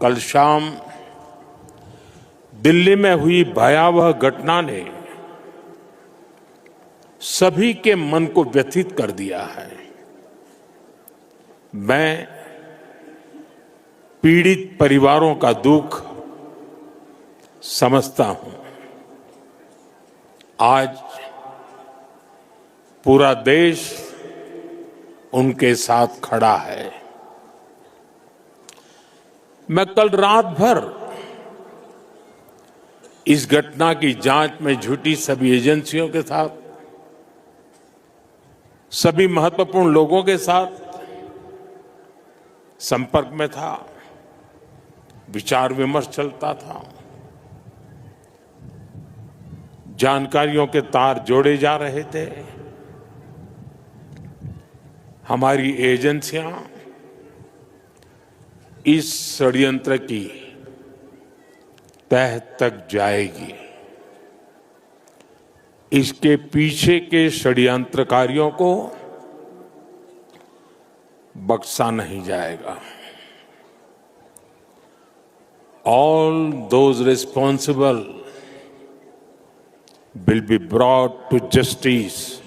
कल शाम दिल्ली में हुई भयावह घटना ने सभी के मन को व्यथित कर दिया है। मैं पीड़ित परिवारों का दुख समझता हूं। आज पूरा देश उनके साथ खड़ा है। मैं कल रात भर इस घटना की जांच में जुटी सभी एजेंसियों के साथ, सभी महत्वपूर्ण लोगों के साथ संपर्क में था, विचार विमर्श चलता था, जानकारियों के तार जोड़े जा रहे थे। हमारी एजेंसियां इस षड्यंत्र की तह तक जाएगी। इसके पीछे के षड्यंत्रकारियों को बख्शा नहीं जाएगा। All those responsible will be brought to justice.